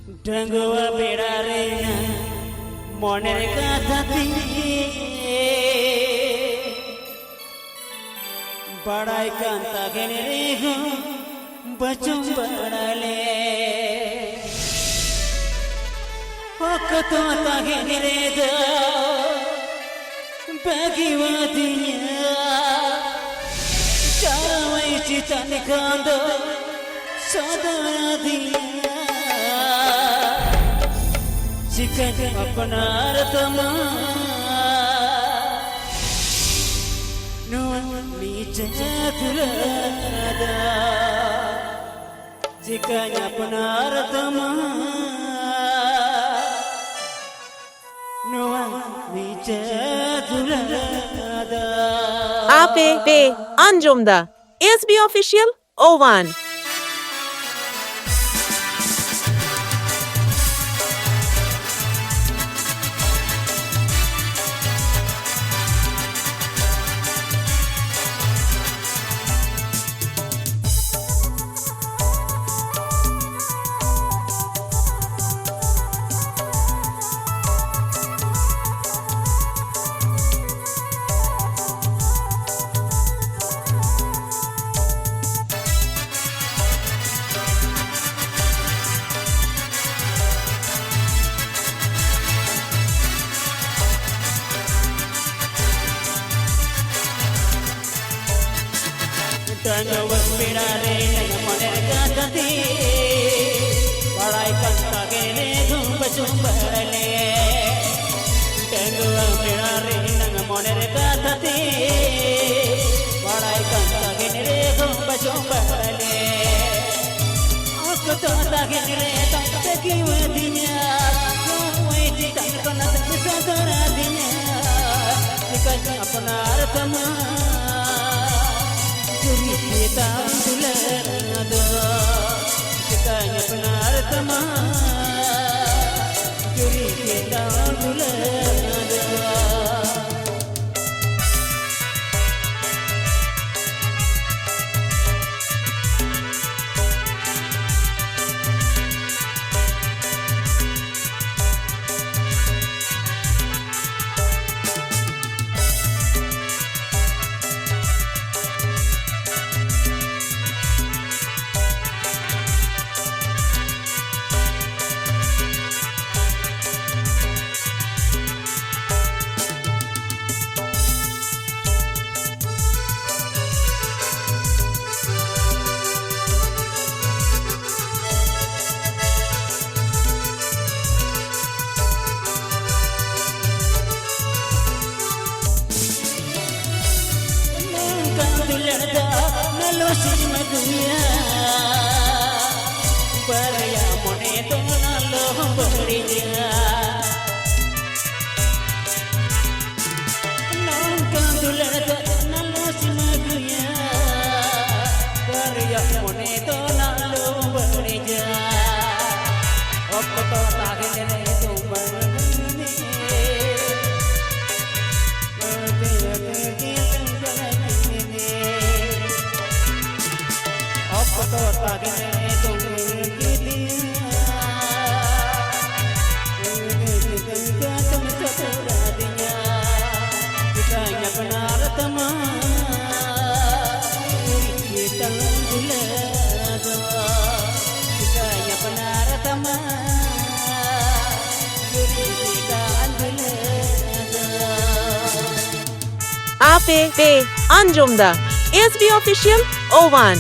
Dangwa berarena moner kathati badai kanta genere go bachum badale hokato ta genere da bagi wadinya charamai chitan kando sadadinya Chikan apna ratama nun nicha durada Chikan apna ratama nun nicha durada Ape pe Anjumda SB Official O1 Dangwa berare moner kathati badai kanta genere go bachum badale Dangwa berare moner kathati badai kanta genere go bachum badale Akato ta genere ta ki wadinya koi chitan kana sadara dinya Chikan apna ratama Juri kita dulada, kita nyapnar tama. Juri kita dulada. Nalo sismaguya Paraya mone to nalo bariya Nangkandulada nalo sismaguya Paraya mone to nalo bariya Opto tagene to barne Opto tagene to kidiya Ugga tum chadadiya Kitanya panaratama Kita dulada Kitanya panaratama Kita dulada Ape pe Anjumda SB Official O1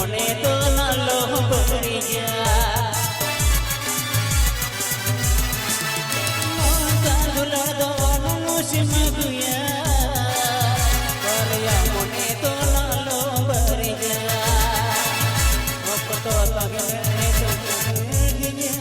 mone to nalo beriya Monta dular do nusim guya Karya mone to nalo beriya Opto tagene to ginya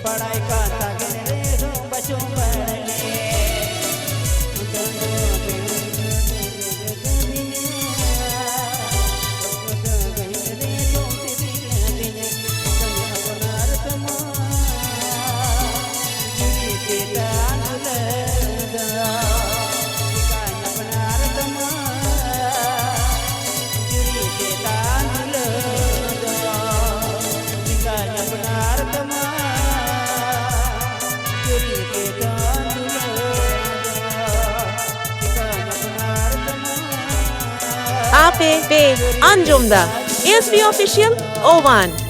पढ़ाई का तागन रे दो बच्चों पढ़ने Ape Be Anjumda ASB Official Oman